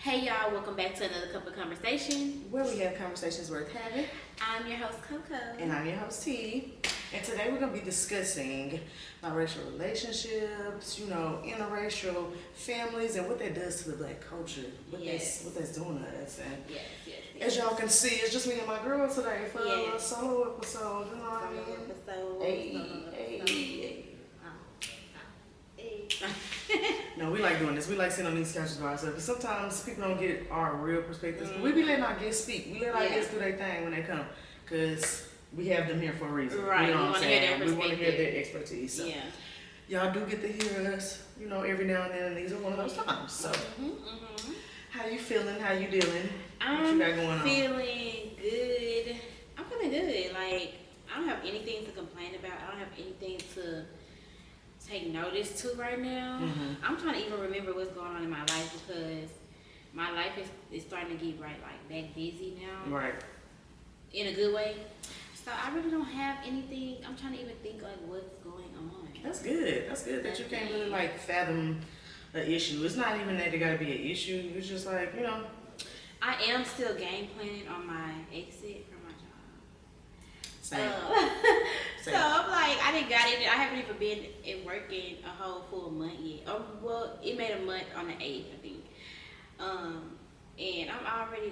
Hey y'all, welcome back to another cup of conversation. Where we have conversations worth having. I'm your host Coco. And I'm your host T. And today we're going to be discussing biracial relationships, interracial families, and what that does to the black culture. What that's doing to us. And yes. as y'all can see, it's just me and my girl today for a solo episode. You know what I mean? Hey. No, we like doing this. We like sitting on these couches by ourselves. But sometimes people don't get our real perspectives. Mm-hmm. We be letting our guests speak. We let our guests do their thing when they come. Because we have them here for a reason. Right. You know what I'm saying? We want to hear their expertise. So y'all do get to hear us, every now and then. And these are one of those times. So how you feeling? How you dealing? What you got going on? Feeling good. I'm feeling good. Like, I don't have anything to complain about. I don't have anything to take notice to right now. I'm trying to even remember what's going on in my life because my life is starting to get back busy now. Right. In a good way. So I really don't have anything. I'm trying to even think what's going on. That's good. That's good that you can't really fathom an issue. It's not even that it gotta be an issue. It's just I am still game planning on my exit from my job. Same. So I'm I didn't got it. I haven't even been in working a whole full month yet. Well, it made a month on the 8th, I think. And I'm already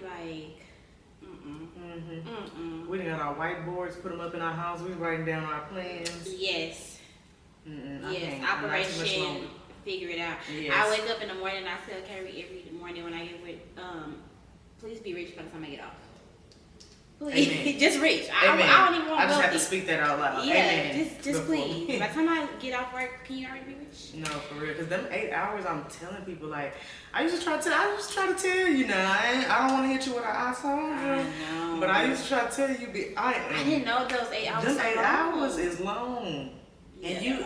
We done got our whiteboards, put them up in our house. We writing down our plans. Yes. Yes. Operation. Figure it out. Yes. I wake up in the morning. I tell Carrie every morning when I get with, please be rich by the time I get off. Please, just rich. I don't even want I just wealthy. have to speak that out loud. Yeah, Amen. just please. By the time I get off work, can you already be rich? No, for real. Because them 8 hours, I'm telling people, I used to try to tell you now. I don't want to hit you with an I told you. I know. But I used to try to tell you, I didn't know those 8 hours. Them 8 hours is long. Yeah. And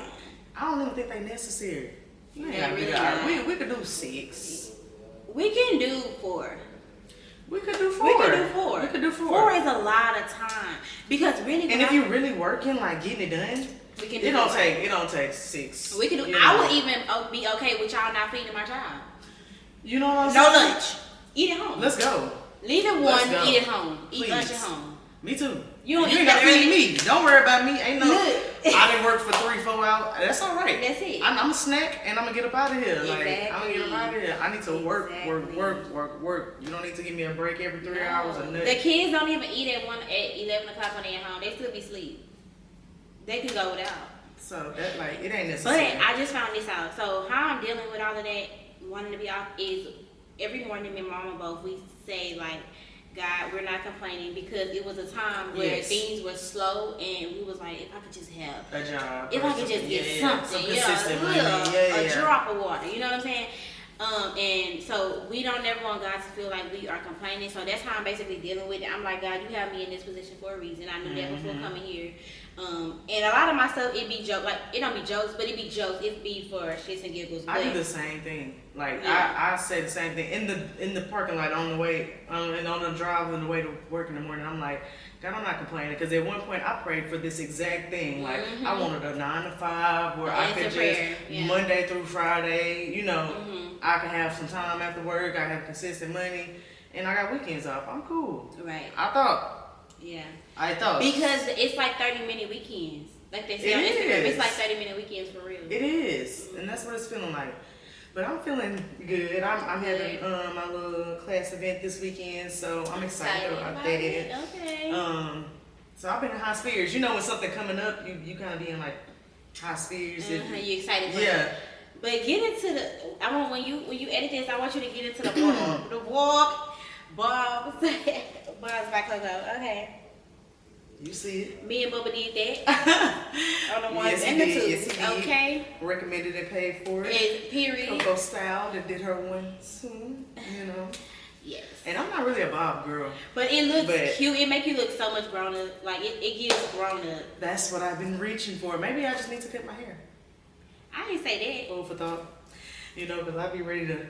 I don't even think they necessary. We could do 6. We can do 4. We could do 4. 4 is a lot of time because really. And if you're really working, getting it done, we can do it don't take 6. We can do. I would even be okay with y'all not feeding my child. You know what I'm saying? No lunch. Eat at home. Let's go. Leave at 1. Eat at home. Eat lunch at home. Me too. You ain't got to feed me. Don't worry about me. Ain't no. I didn't work for 3-4 hours. That's all right. That's it. I'm a snack and I'm gonna get up out of here. Exactly. I'm gonna get up out of here. I need to work. You don't need to give me a break every 3 hours or nothing. The kids don't even eat at 11 o'clock when they're at home. They still be asleep. They can go without. So that it ain't necessary. But I just found this out. So how I'm dealing with all of that, wanting to be off, is every morning me and Mama both we say God, we're not complaining because it was a time where things were slow and we was if I could just have a job, if I could just get something, a drop of water, you know what I'm saying? And so we don't never want God to feel like we are complaining. So that's how I'm basically dealing with it. I'm God, you have me in this position for a reason. I knew that before coming here. And a lot of my stuff, it be joke, it don't be jokes, but it be jokes. It be for shits and giggles. I do the same thing. I say the same thing in the parking lot on the way, and on the drive on the way to work in the morning. I'm God, I'm not complaining because at one point I prayed for this exact thing. I wanted a 9 to 5 where I could just Monday through Friday, I can have some time after work. I have consistent money, and I got weekends off. I'm cool. Right. I thought. Yeah. I thought. Because it's 30-minute weekends. Like they say on Instagram, it's 30-minute weekends for real. It is, and that's what it's feeling like. But I'm feeling good. I'm having my little class event this weekend, so I'm excited about that. Okay. So I've been in high spirits. When something coming up, you kind of be in high spirits. You excited for it. But get into the. I want when you edit this, I want you to get into the walk, balls by Coco. Okay. You see it. Me and Bubba did that. On the ones and the twos. Yes, he did. Okay. Recommended and paid for it. And period. Coco Style that did her one soon. Yes. And I'm not really a bob girl. But it looks cute. It makes you look so much grown up. It gives grown up. That's what I've been reaching for. Maybe I just need to cut my hair. I didn't say that. Food for thought. Because I be ready to.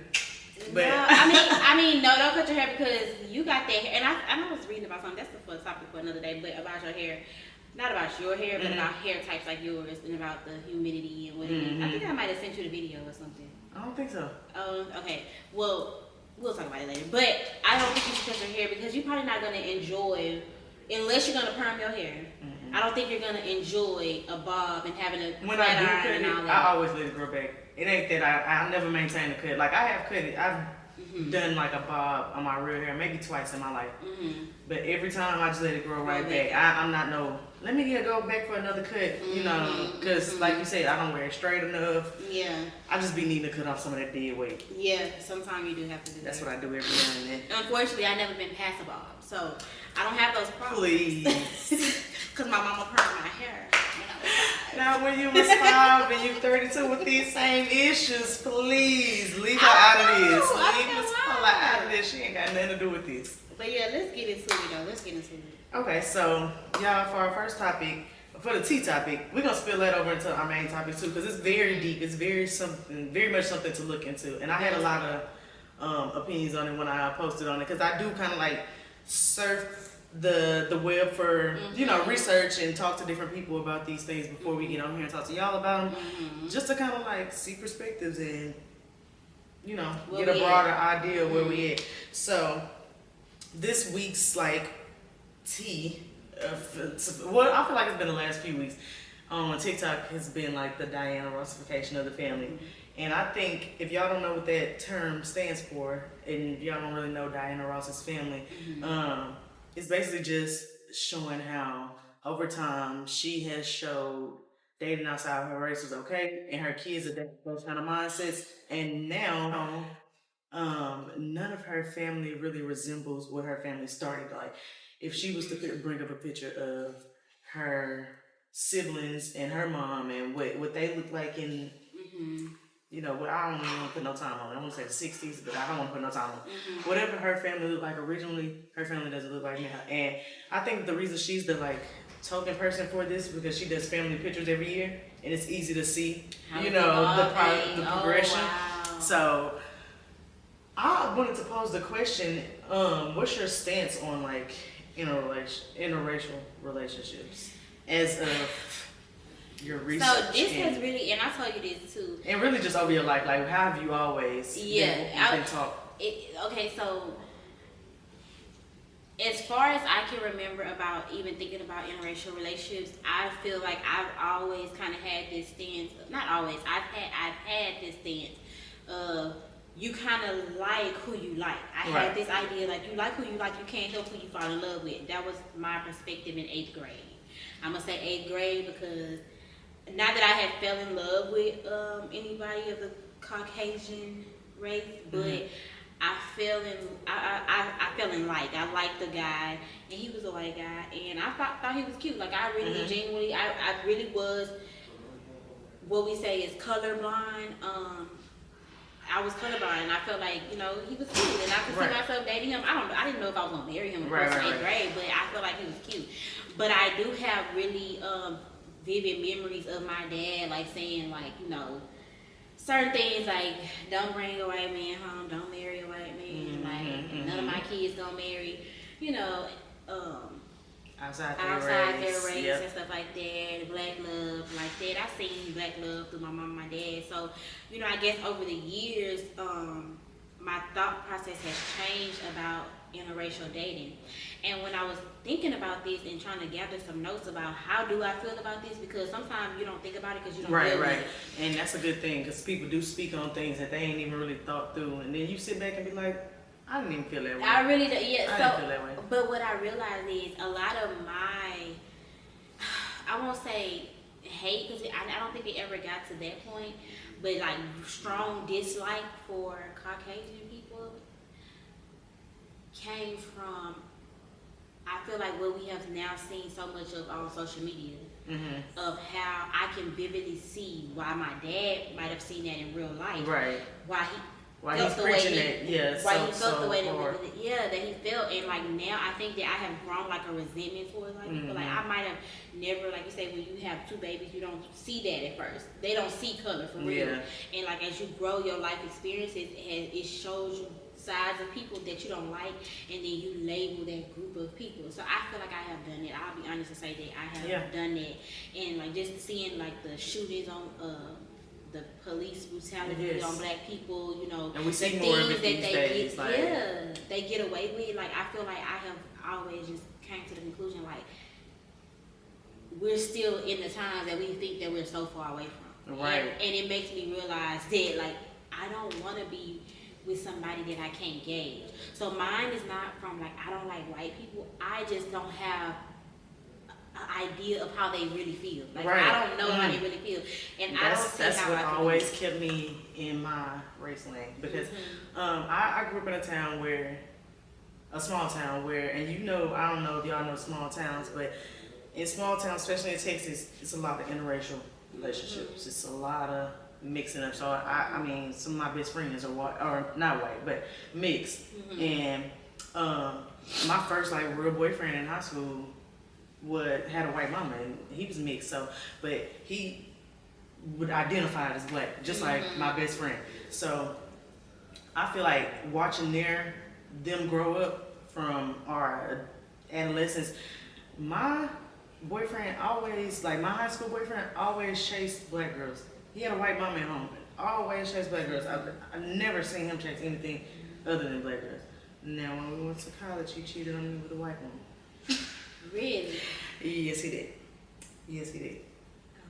But no, I mean, no, don't cut your hair because you got that hair. And I was reading about something. That's the topic for another day. But about your hair, not about your hair, but about hair types like yours, and about the humidity and what it is. I think I might have sent you the video or something. I don't think so. Oh, okay. Well, we'll talk about it later. But I don't think you should cut your hair because you're probably not gonna enjoy, unless you're gonna perm your hair. I don't think you're gonna enjoy a bob and having a when flat I do iron cut and all it, that. I always let it grow back. It ain't that I never maintain a cut. Like I have cut it. I've done like a bob on my real hair maybe twice in my life. But every time I just let it grow right back. I'm not let me go back for another cut, you know, because like you said, I don't wear it straight enough. Yeah. I just be needing to cut off some of that dead weight. Yeah, sometimes you do have to do that. That's what I do every now and then. Unfortunately, I've never been past a bob, so I don't have those problems. Please. Because my mama permed my hair. Now, when you was 5 and you 32 with these same issues, please leave her out of this. Leave Miss Paula out of this. She ain't got nothing to do with this. But yeah, let's get into it though. Let's get into it. Okay, so y'all, for our first topic, for the tea topic, we're gonna spill that over into our main topic too, because it's very deep. It's very much something to look into, and I had a lot of opinions on it when I posted on it, because I do kind of like surf the web for you know, research and talk to different people about these things before we get on here and talk to y'all about them, just to kind of like see perspectives and you know, get a broader idea of where we at. So this week's like tea, well, I feel like it's been the last few weeks on TikTok has been like the Diana Rossification of the family. And I think if y'all don't know what that term stands for, and y'all don't really know Diana Ross's family, it's basically just showing how over time she has showed dating outside of her race was okay, and her kids adapt those kind of mindsets. And now, none of her family really resembles what her family started. Like, if she was to bring up a picture of her siblings and her mom and what they look like in, you know, I don't even want to put no time on it. I want to say the 60s, but I don't want to put no time on it. Whatever her family looked like originally, her family doesn't look like now. And I think the reason she's the like token person for this because she does family pictures every year, and it's easy to see, you know, the progression. Wow. So I wanted to pose the question: what's your stance on like interracial relationships as of your research? So this has really, and I told you this too, and really just over your life, like how have you always been taught? Okay, so as far as I can remember about even thinking about interracial relationships, I feel like I've always kind of had this stance. Not always. I've had this stance of you kind of like who you like. I had this idea like you like who you like. You can't help who you fall in love with. That was my perspective in 8th grade. I'm gonna say 8th grade because not that I had fell in love with anybody of the Caucasian race, but I fell in like. I liked the guy, and he was a white guy, and I thought he was cute. Like I really genuinely, I really was. What we say is colorblind. I was colorblind, and I felt like, you know, he was cute, and I could see myself dating him. I didn't know if I was gonna marry him in first 8th grade, but I felt like he was cute. But I do have really vivid memories of my dad, like saying, like, you know, certain things like, don't bring a white man home, don't marry a white man, like none of my kids gonna marry, you know, outside their race and stuff like that, black love like that. I seen black love through my mom and my dad. So, you know, I guess over the years, my thought process has changed about interracial dating. And when I was thinking about this and trying to gather some notes about how do I feel about this, because sometimes you don't think about it because you don't feel it. And that's a good thing because people do speak on things that they ain't even really thought through, and then you sit back and be like, I didn't even feel that way. I really do, yeah. I didn't feel that way. But what I realized is a lot of my, I won't say hate because I don't think it ever got to that point, but like strong dislike for Caucasian people came from, I feel like what we have now seen so much of on social media, of how I can vividly see why my dad might have seen that in real life. Why he's preaching that, why he felt the way that he felt, and like now I think that I have grown like a resentment towards like people. Like I might have never, like you say, when you have 2 babies, you don't see that at first. They don't see color for real. And like as you grow your life experiences, it shows you sides of people that you don't like, and then you label that group of people. So I feel like I have done it. I'll be honest and say that I have done that, and like just seeing like the shootings on the police brutality on black people, you know, and we see the more of things it that these they days, get, they get away with. Like, I feel like I have always just came to the conclusion, like, we're still in the times that we think that we're so far away from. Right. And it makes me realize that, like, I don't want to be with somebody that I can't gauge. So mine is not from, like, I don't like white people. I just don't have an idea of how they really feel. Like, I don't know how they really feel. And I don't see that's how what I can always kept me in my race lane. Because I grew up in a small town where, and you know, I don't know if y'all know small towns, but in small towns, especially in Texas, it's a lot of interracial relationships. It's a lot of mixing up. So I mean, some of my best friends are white, or not white, but mixed. And my first like real boyfriend in high school had a white mama, and he was mixed. So, but he would identify as black, just like my best friend. So I feel like watching them grow up from our adolescence. My boyfriend always, like my high school boyfriend, always chased black girls. He had a white mama at home, but always chased black girls. I've never seen him chase anything other than black girls. Now, when we went to college, he cheated on me with a white woman. Really? Yes, he did. Yes, he did.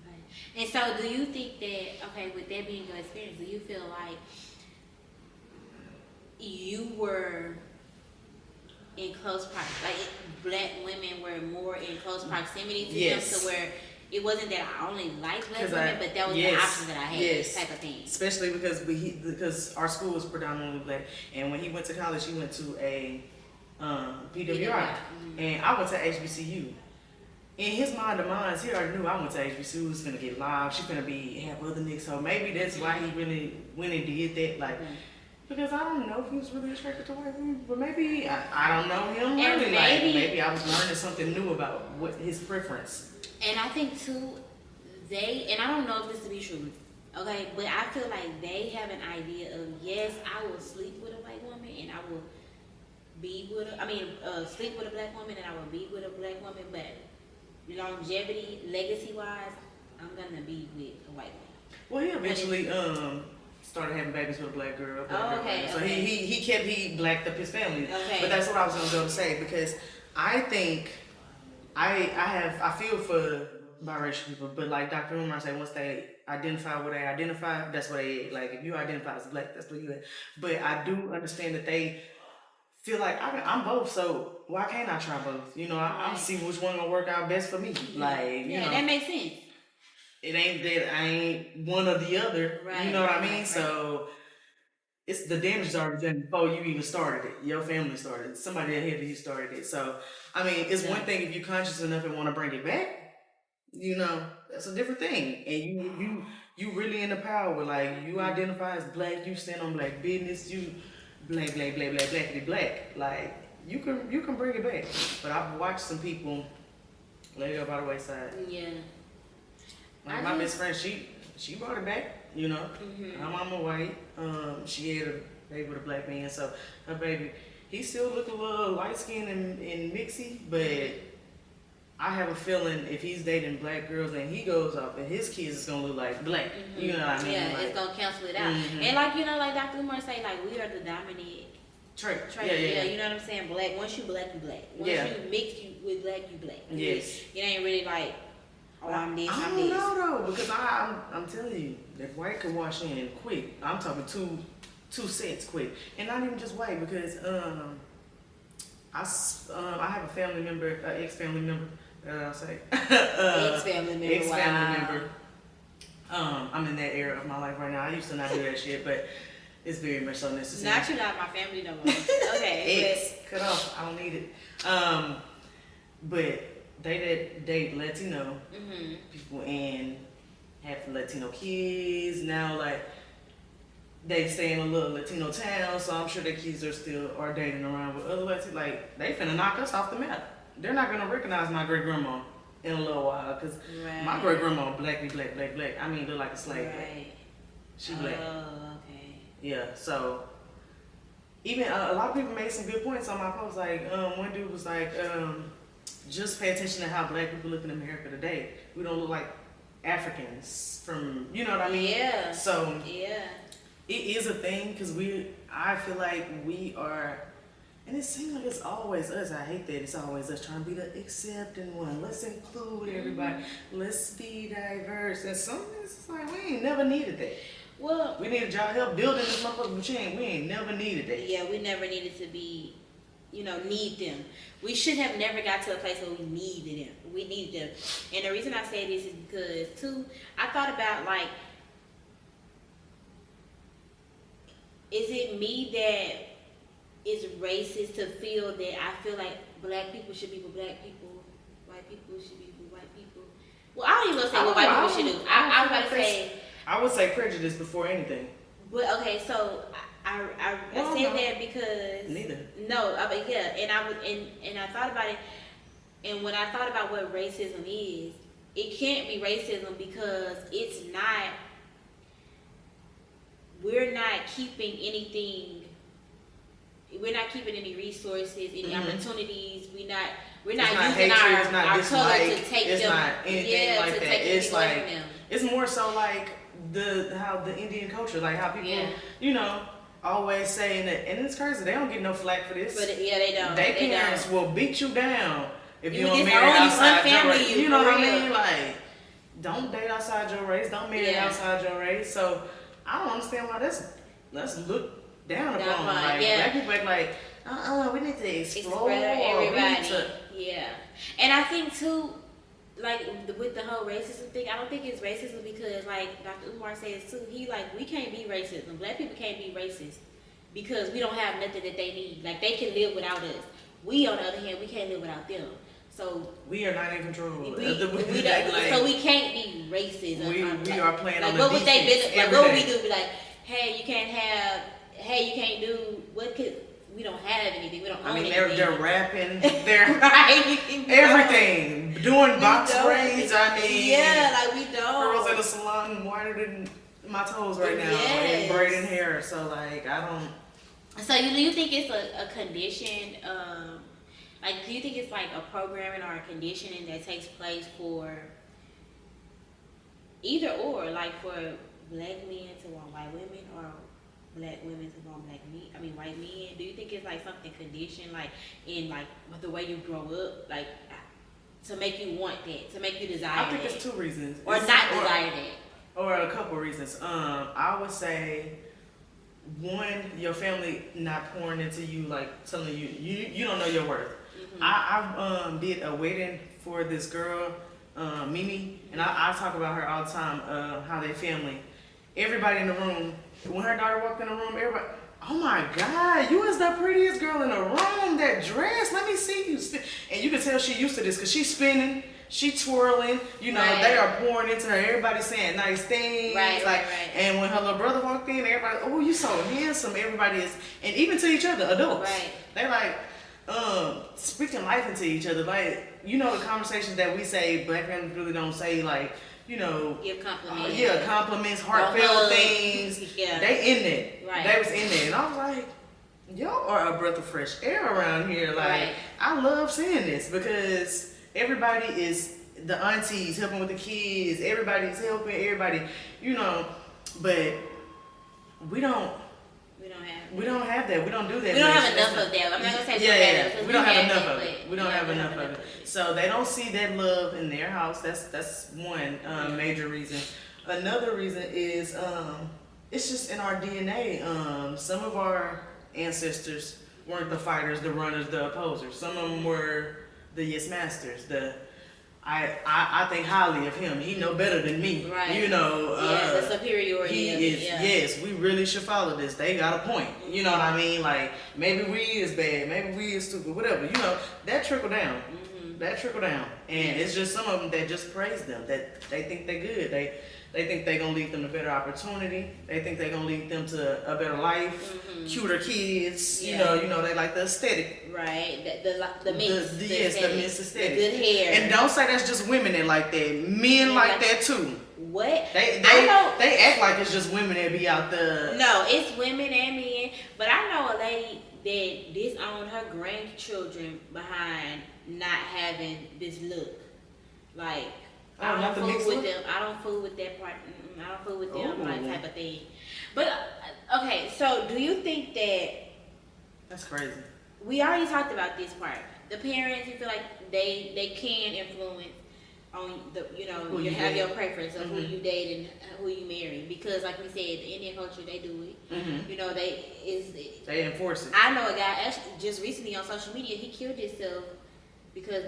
Okay. And so, do you think that, okay, with that being your experience, do you feel like you were in close proximity, like black women were more in close proximity to them, to where it wasn't that I only liked black women, but that was the option that I had, type of thing. Especially because our school was predominantly black, and when he went to college, he went to a PWI, and I went to HBCU. In his mind of mine, he already knew I went to HBCU, was finna get live, she finna have other niggas, so maybe that's why he really went and did that, like. Because I don't know if he was really attracted to white women, but maybe I don't know him really. Maybe I was learning something new about what his preference. And I think too, and I don't know if this to be true, okay, but I feel like they have an idea of, yes, I will sleep with a white woman and I will sleep with a black woman and I will be with a black woman, but longevity, legacy wise, I'm gonna be with a white woman. Well, he eventually started having babies with a black girl. So okay. he blacked up his family. Okay. But that's what I was gonna go to say, because I think I feel for biracial people, but like Dr. Umar said, once they identify what they identify, that's what they like. If you identify as black, that's what you are. But I do understand that they feel like I'm both, so why can't I try both? You know, I'll see which one gonna work out best for me. Like, you know, that makes sense. It ain't that I ain't one or the other. Right, you know what I mean? Right. So it's the damage is already done before you even started it. Your family started it. Somebody ahead of you started it. So I mean, it's one thing if you're conscious enough and want to bring it back. You know, that's a different thing. And you really in the power. Like, you identify as black, you stand on black business, you black, blackity black. Like, you can bring it back. But I've watched some people lay up by the wayside. Yeah. Like my best friend, she brought it back, you know. Her mama white. She had a baby with a black man, so her baby, he still look a little light skinned and mixy, but I have a feeling if he's dating black girls and he goes off and his kids is gonna look like black. You know what I mean? Yeah, like, it's gonna cancel it out. And like, you know, like Dr. Umar say, like, we are the dominant trait. Yeah, you know what I'm saying? Black. Once you black, you black. Once you mix with black, you black. Yes. It ain't really like, I'm this, I I'm don't this. know though, because I'm telling you, that white can wash in quick. I'm talking two sets quick, and not even just white, because I have a family member, ex-family member. I'll say Ex-family member. Ex-family member. I'm in that era of my life right now. I used to not do that shit, but it's very much so necessary. Not you, not my family no more. Okay. Ex, cut off. I don't need it. But they date Latino people and have Latino kids. Now, like, they stay in a little Latino town, so I'm sure their kids are dating around with other Latino. Like, they finna knock us off the map. They're not gonna recognize my great grandma in a little while, because my great grandma black. I mean, look like a slave. Right. She black. Oh, okay. Yeah. So even a lot of people made some good points on my post. Like, one dude was like, just pay attention to how black people look in America today. We don't look like Africans, from, you know what I mean? Yeah. So yeah, it is a thing because I feel like we are, and it seems like it's always us. I hate that it's always us trying to be the accepting one. Let's include everybody. Let's be diverse. And some it's like we ain't never needed that. well, We needed y'all help building this motherfucking machine. We ain't never needed that. yeah, we never needed to be, need them. We should have never got to a place where we needed them. We needed them. And the reason I say this is because, too, I thought about, like, is it me that is racist to feel that I feel like black people should be for black people, white people should be for white people? Well, I don't even say what white people should do. I was about to say... I would say prejudice before anything. But, okay, so... I said that because neither. No, I mean, yeah, and I thought about it, and when I thought about what racism is, it can't be racism because it's not. We're not keeping anything. We're not keeping any resources, any opportunities. We're not using hatred, our color to take it's them. Not anything like to that. Take it's like them. It's more so like how the Indian culture, like how people, always saying that, and it's crazy. They don't get no flack for this. But they don't. Their parents will beat you down if you don't marry outside your race. You know what I mean? Real. Like, don't date outside your race. Don't marry outside your race. So I don't understand why that's looked down upon. Like black people act like, we need to explore everybody. Yeah, and I think too. Like with the whole racism thing, I don't think it's racism because, like Dr. Umar says too, he like we can't be racist. Black people can't be racist because we don't have nothing that they need. Like they can live without us. We, on the other hand, we can't live without them. So we are not in control. So we can't be racist. We are playing like on what the would they defense. like what would we do? Be like, hey, you can't do what could. We don't have anything. We don't own anything. They're rapping. They're right. everything. Doing box braids. I mean, like we don't. Girls in the salon whiter than my toes right now. Yes. And braiding hair. So like, I don't. So do you think it's a condition? Like, do you think it's like a programming or a conditioning that takes place for either or, like for black men to want white women or black women to want white men? Do you think it's like something conditioned, like in like the way you grow up, like to make you want that, to make you desire? I think it's two reasons, or it's not desire that, or a couple reasons. I would say one, your family not pouring into you, like telling you don't know your worth. Mm-hmm. I did a wedding for this girl, Mimi, and I talk about her all the time. How they family, everybody in the room. When her daughter walked in the room, everybody, oh my God, you is the prettiest girl in the room. That dress, let me see you. And you can tell she used to this because she's spinning, she twirling. They are pouring into her. Everybody saying nice things. Right. And when her little brother walked in, everybody, oh, you so handsome. Everybody is, and even to each other, adults. Right. They like speaking life into each other. Like, the conversations that we say, black families really don't say, like, give compliments. Compliments, heartfelt things. Yeah. They in it. Right. They was in there. And I was like, y'all are a breath of fresh air around here. Like, I love seeing this because everybody is, the aunties helping with the kids. Everybody's helping everybody, but we don't have that. We don't do that. We don't have enough of that. I'm not gonna say we don't have enough of it. We don't have enough of it. So they don't see that love in their house. That's one major reason. Another reason is it's just in our DNA. Some of our ancestors weren't the fighters, the runners, the opposers. Some of them were the yes masters. I think highly of him. He know better than me. Right. The superiority. He is. Yes, we really should follow this. They got a point. You know what I mean? Like, maybe we is bad, maybe we is stupid, whatever. That trickle down. Mm-hmm. That trickle down. And it's just some of them that just praise them. That they think they're good. They think they're going to lead them to better opportunity. They think they're going to lead them to a better life, cuter kids. Yeah. They like the aesthetic. Right. The mix. The mix aesthetic. The good hair. And don't say that's just women that like that. Men like that too. What? They act like it's just women that be out there. No, it's women and men. But I know a lady that disowned her grandchildren behind not having this look. Like, I don't fool with them. I don't fool with that part. I don't fool with them, like type of thing. But okay, so do you think that? That's crazy. We already talked about this part. The parents, you feel like they can influence on the you have your preference of who you date and who you marry, because like we said, the Indian culture, they do it. They enforce it. I know a guy actually just recently on social media, he killed himself because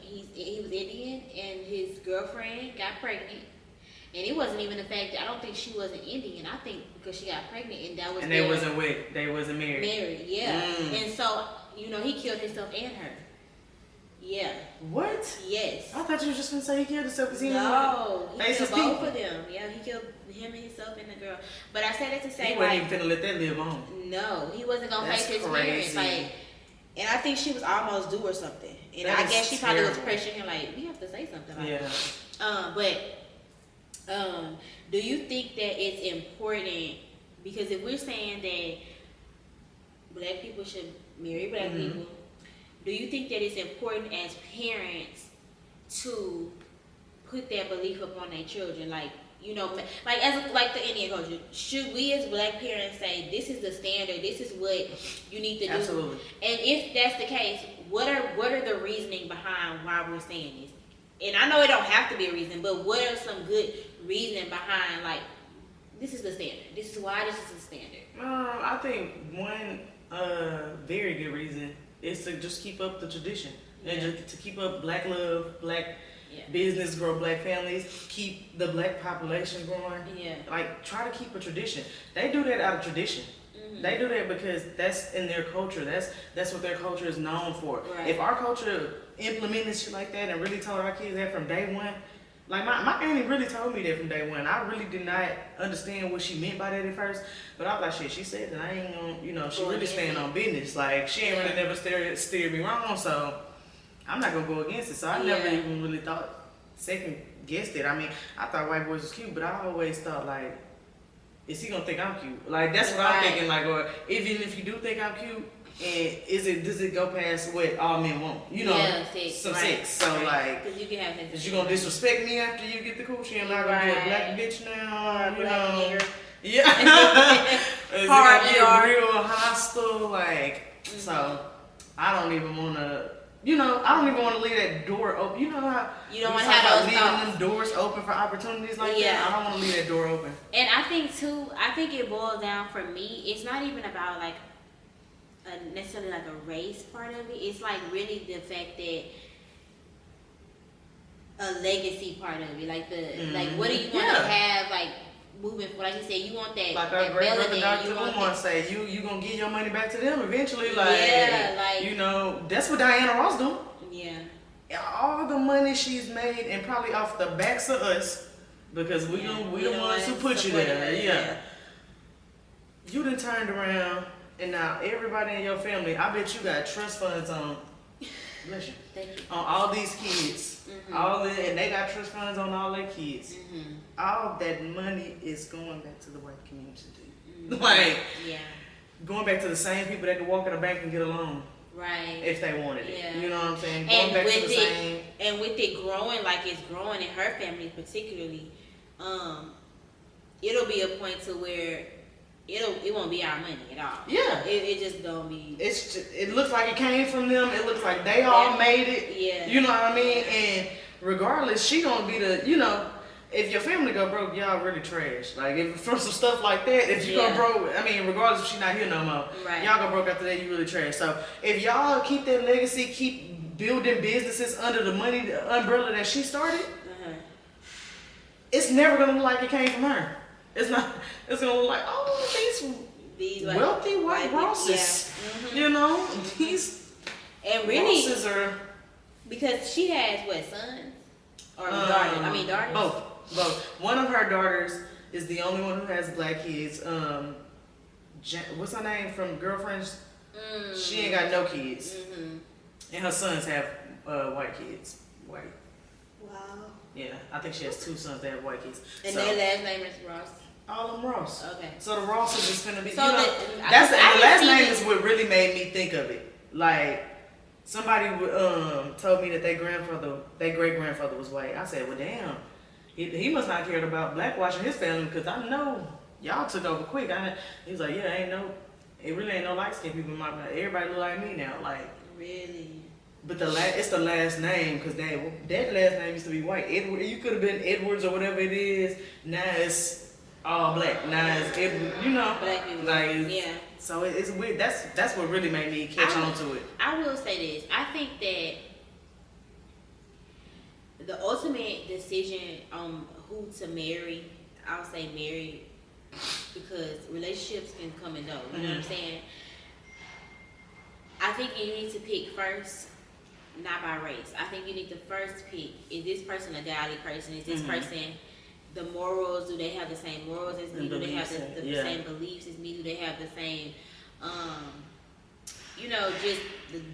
he was Indian and his girlfriend got pregnant, and it wasn't even the fact that I don't think she wasn't Indian. I think because she got pregnant and that was and they wasn't married. Married, yeah. And so he killed himself and her. Yeah. What? Yes. I thought you were just gonna say he killed himself because he killed both of them. Yeah, he killed him and himself and the girl. But I said that to say he wasn't even finna let that live on. No, he wasn't gonna face his parents. And I think she was almost due or something. And I guess she probably was pressuring him like, we have to say something like that. But do you think that it's important? Because if we're saying that black people should marry black people, do you think that it's important as parents to put that belief upon their children? Like like the Indian culture, should we as black parents say this is the standard, this is what you need to do? Absolutely. And if that's the case, what are the reasoning behind why we're saying this? And I know it don't have to be a reason, but what are some good reasoning behind like this is the standard? This is why this is the standard. I think one very good reason is to just keep up the tradition and just to keep up black love, black business, grow black families, keep the black population growing. Yeah. Like try to keep a tradition. They do that out of tradition. They do that because that's in their culture. That's what their culture is known for. Right. If our culture implemented shit like that and really told our kids that from day one, like my auntie really told me that from day one. I really did not understand what she meant by that at first, but I was like, shit, she said that I ain't gonna, she really staying on business. Like she ain't really never steered me wrong, so I'm not gonna go against it. So I never even really second guessed it. I mean, I thought white boys was cute, but I always thought like, is he gonna think I'm cute? Like that's what I'm thinking. Like, or even if you do think I'm cute, and does it go past what all men want? Some sex. So like, because you can have sex. Is you gonna disrespect me after you get the coochie? I'm not gonna be a black bitch now. Or black nigger. Yeah. Is it gonna be Hard real hostile? Like, so I don't even wanna. I don't even want to leave that door open. You know how you don't want to have those leaving them doors open for opportunities like that. I don't want to leave that door open. And I think it boils down for me. It's not even about like necessarily like a race part of it. It's like really the fact that a legacy part of it, like like what do you want to have like moving forward? Like you said, you want that. Like our great brother Dr. Umar say, you gonna give your money back to them eventually. Like that's what Diana Ross doing. Yeah. All the money she's made, and probably off the backs of us, because we the ones who put you there. Yeah. You done turned around, and now everybody in your family, I bet you got trust funds on. Bless you. Thank you. On all these kids, and they got trust funds on all their kids. All that money is going back to the white community. Like, going back to the same people that could walk in a bank and get a loan. Right. If they wanted it. Yeah. You know what I'm saying? Going back to the same. And with it growing like it's growing in her family particularly, it'll be a point to where it won't be our money at all. Yeah. It just don't be. It looks like it came from them. It looks like they all made it. Yeah. You know what I mean? And regardless, she gonna be the, if your family go broke, y'all really trash. Like, if from some stuff like that, if you go broke, I mean, regardless if she not here no more, y'all go broke after that, you really trash. So, if y'all keep that legacy, keep building businesses under the money umbrella that she started, it's never gonna look like it came from her. It's not. It's gonna look like, these wealthy white Rosses. These Rosses are, because she has what, sons or daughters? I mean daughters. Both. One of her daughters is the only one who has black kids. What's her name from Girlfriends? She ain't got no kids, and her sons have white kids. White. Wow. Yeah, I think she has 2 sons that have white kids. And their last name is Ross. All of them Ross. Okay. So the Ross is just gonna be. So the last name is what really made me think of it. Like, somebody told me that their great grandfather was white. I said, well, damn, he must not cared about blackwashing his family because I know y'all took over quick. He was like, yeah, it really ain't no light skinned people in my family. Everybody look like me now, like really. But it's the last name because that last name used to be white. Edward, you could have been Edwards or whatever it is. Now it's all black. Now it's Edward, Black people. like yeah. So it's weird. That's what really made me catch on to it. I will say this. I think that the ultimate decision on who to marry, I'll say marry, because relationships can come and go. You know what I'm saying? I think you need to pick first, not by race. I think you need to first pick, is this person a godly person? Is this person, the morals, do they have the same morals as me? Do they have the same beliefs as me? Do they have the same, just,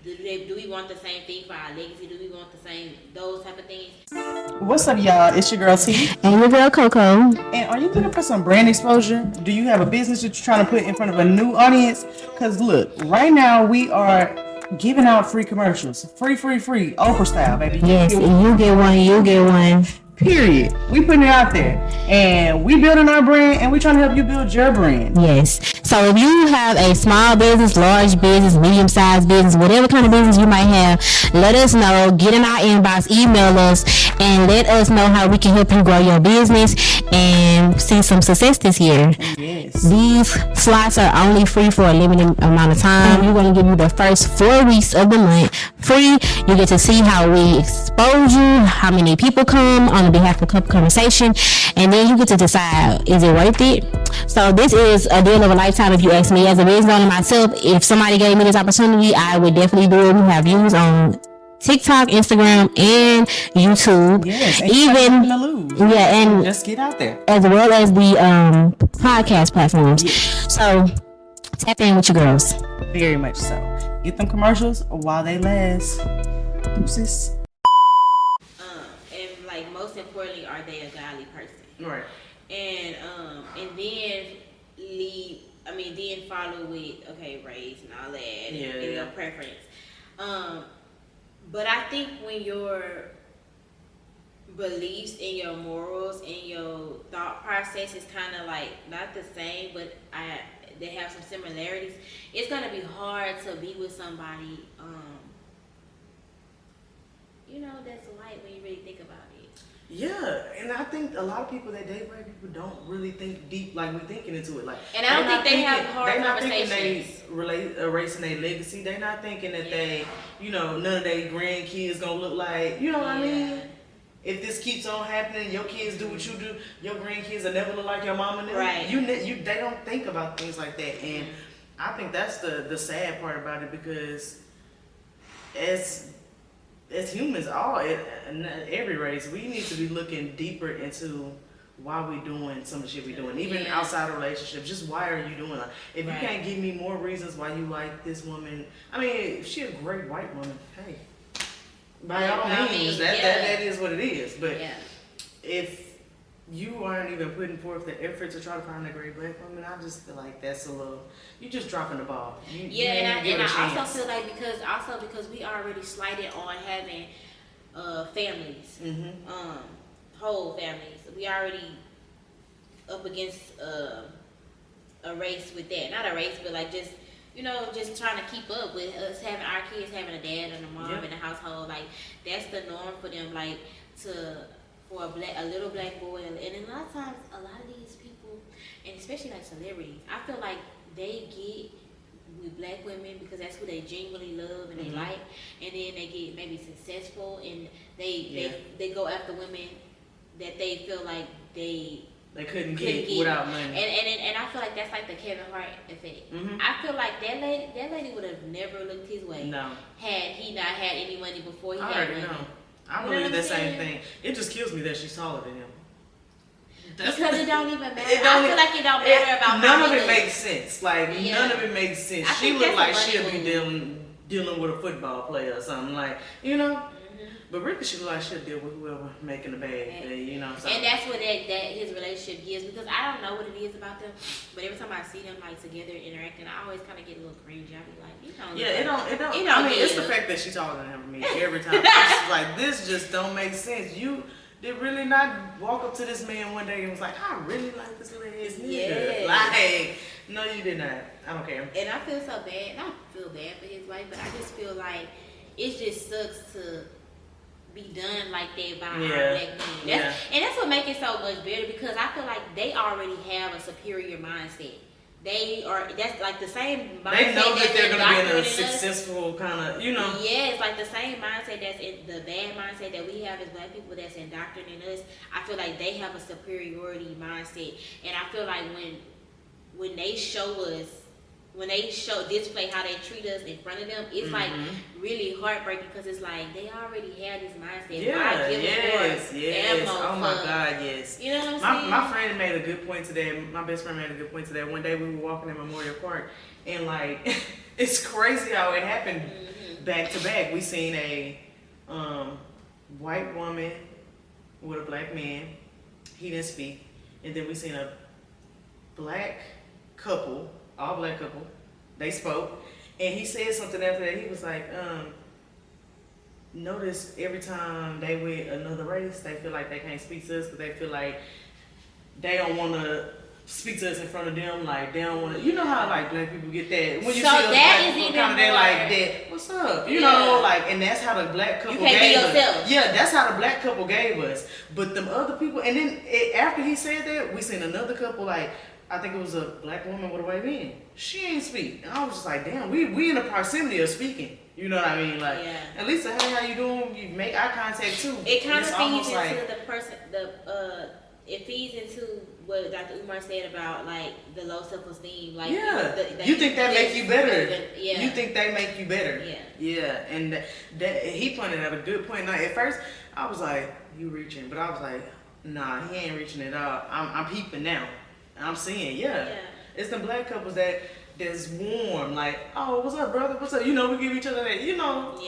do we want the same thing for our legacy? Do we want the same, those type of things? What's up, y'all? It's your girl T. And your girl Coco. And are you looking for some brand exposure? Do you have a business that you're trying to put in front of a new audience? Because look, right now we are giving out free commercials. Free, Oprah style, baby. Yes, and you get one. Period. We putting it out there. And we building our brand and we trying to help you build your brand. Yes. So if you have a small business, large business, medium-sized business, whatever kind of business you might have, let us know. Get in our inbox, email us, and let us know how we can help you grow your business and see some success this year. Yes. These slots are only free for a limited amount of time. We're going to give you the first 4 weeks of the month free. You get to see how we expose you, how many people come on behalf of Cup Conversation, and then you get to decide, is it worth it? So this is a deal of a lifetime if you ask me. As a business owner myself, if somebody gave me this opportunity, I would definitely do it. We have views on TikTok, Instagram, and YouTube. Yes, and and just get out there, as well as the podcast platforms. Yes. So tap in with your girls. Very much so. Get them commercials while they last. Deuces. And like most importantly, are they a godly person? Right. And then follow with race and all that, and your preference. But I think when your beliefs and your morals and your thought process is kind of like not the same, but they have some similarities, it's gonna be hard to be with somebody, that's white when you really think about it. Yeah, and I think a lot of people that date white people don't really think deep like we're thinking into it. Like, and I don't think they have hard conversations. They're not thinking they erasing their legacy. They're not thinking that they, none of their grandkids gonna look like, what I mean? If this keeps on happening, your kids do what you do, your grandkids will never look like your mama. Right. They don't think about things like that, and I think that's the sad part about it, because as humans, every race, we need to be looking deeper into why we doing some of the shit we doing, even outside of relationships. Just why are you doing it? If you can't give me more reasons why you like this woman, I mean, if she a great white woman, hey, by all means, that is what it is. But if you aren't even putting forth the effort to try to find a great black woman, I just feel like that's a little, you just dropping the ball. And I also feel like because we already slighted on having families, whole families. We already up against a race with that. Not a race, but like just trying to keep up with us having our kids having a dad and a mom in the household. Like that's the norm for them. Like for a little black boy, and a lot of times, a lot of these people, and especially like celebrities, I feel like they get with black women because that's who they genuinely love and they like, and then they get maybe successful and they go after women that they feel like they couldn't get without money. And I feel like that's like the Kevin Hart effect. I feel like that lady would have never looked his way had he not had any money before he had money. I believe the same thing. It just kills me that she's taller than him. Because it don't even matter. I feel like it don't matter about none of it makes sense. Like none of it makes sense. She look like she'll be dealing with a football player or something. Like But really, she'll deal with whoever making the bag. You know. So. And that's what that his relationship gives, because I don't know what it is about them, but every time I see them like together interacting, I always kind of get a little cringy. I be like, you know. Yeah, it don't. I mean, it's the fact that she's taller than him for me every time. It's like, this just don't make sense. You did really not walk up to this man one day and was like, I really like this little ass nigga. Like, no, you did not. I don't care. And I feel so bad. I feel bad for his wife, but I just feel like it just sucks to be done like that by our black men. And that's what makes it so much better, because I feel like they already have a superior mindset. That's like the same mindset. They know that they're going to be in a successful kind of, you know. Yeah, it's like the same mindset that's in the bad mindset that we have as black people that's indoctrinating us. I feel like they have a superiority mindset. And I feel like when they show us, display how they treat us in front of them, it's like really heartbreaking, because it's like they already had this mindset. Yes. Oh my God, yes. You know what I'm saying? My friend made a good point today. My best friend made a good point today. One day we were walking in Memorial Park, and like, it's crazy how it happened back to back. We seen a white woman with a black man. He didn't speak. And then we seen a black couple, all black couple. They spoke, and he said something after that. He was like, notice every time they with another race, they feel like they can't speak to us because they feel like they don't want to speak to us in front of them. Like, they don't want to, you know how like black people get that when you see us black people kind of there like that, what's up, you know, like, and that's how the black couple gave us. Yeah, that's how the black couple gave us. But them other people, and then after he said that, we seen another couple, like, I think it was a black woman with a white man. She ain't speak. And I was just like, damn, we in the proximity of speaking. You know what I mean? Like, at least, hey, how you doing? You make eye contact too. It kind of feeds into like, the person, it feeds into what Dr. Umar said about like the low self-esteem. Like, you think that make you better? You think they make you better? And that he pointed out a good point. Now, at first, I was like, you reaching, but I was like, nah, he ain't reaching at all. I'm peeping now. I'm seeing, it's the black couples that's warm, like, oh, what's up, brother? What's up? You know, we give each other that, you know.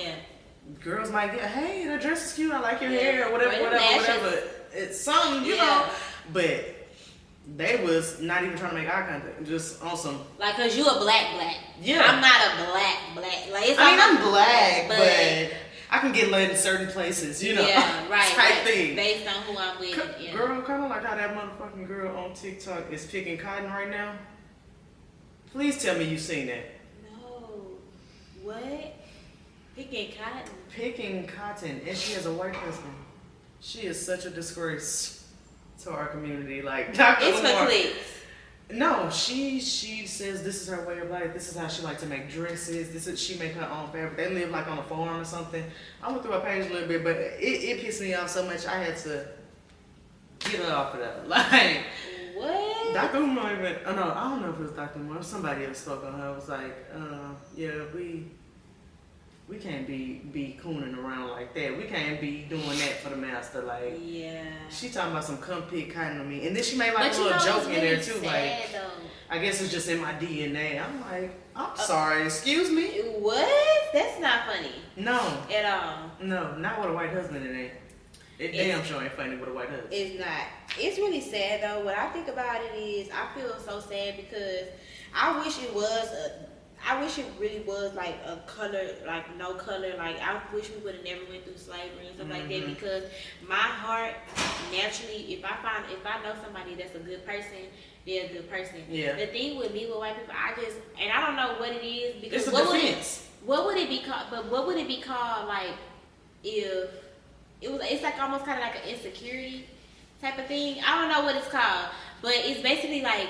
Girls might get, hey, the dress is cute. I like your hair, or whatever. It's something, you know. But they was not even trying to make eye contact, just on some. Like, cause you a black. Yeah. I'm not a black. Like, I'm black, but I can get led in certain places, you know. Yeah, right. Type thing. Based on who I'm with. Girl, kind of like how that motherfucking girl on TikTok is picking cotton right now. Please tell me you seen that. No. What? Picking cotton? Picking cotton. And she has a white husband. She is such a disgrace to our community. Like, Dr. It's Lamar. for clicks. No, she says this is her way of life. This is how she like to make dresses. She make her own fabric. They live like on a farm or something. I went through her page a little bit, but it pissed me off so much I had to get her off of that. Like, what? Dr. Umar even, I don't know if it was Dr. Umar, somebody else spoke on her. It was like, we can't be cooning around like that. We can't be doing that for the master. Like, she talking about some come pick cotton on me. And then she made like a little joke in there too. Like, I guess it's just in my DNA. I'm like, I'm sorry, excuse me? What? That's not funny. No. At all. No, not with a white husband it ain't. It damn sure ain't funny with a white husband. It's not. It's really sad though. What I think about it is, I feel so sad because I wish it really was like a color, like no color. Like, I wish we would have never went through slavery and stuff like that, because my heart naturally, if I know somebody that's a good person, they're a good person. Yeah. The thing with me with white people, and I don't know what it is, because it's a defense. What would it be called? But what would it be called, like, if it's like almost kind of like an insecurity type of thing. I don't know what it's called, but it's basically like,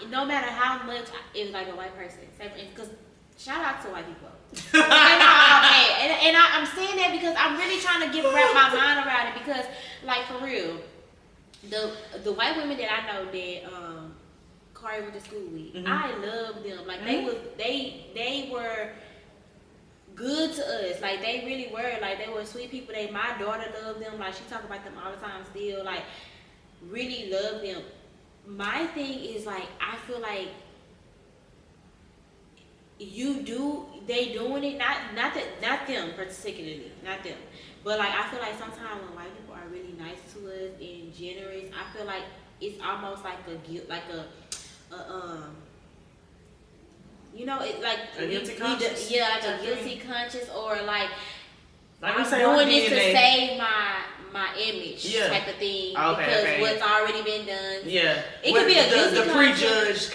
no matter how much it's like a white person, because shout out to white people. and I'm saying that because I'm really trying to wrap my mind around it, because like for real, the white women that I know that Kari went to school with, I love them. Like they were good to us. Like, they really were. Like, they were sweet people. My daughter loved them. Like, she talk about them all the time still. Like, really love them. My thing is, like, I feel like they doing it, not them particularly, not them. But like I feel like sometimes when white people are really nice to us and generous, I feel like it's almost like a guilt, like a you know, it like a guilty conscience. Like a guilty conscience, or like I'm say doing this to save my image type of thing, because what's already been done. Yeah, it could be a guilty the prejudged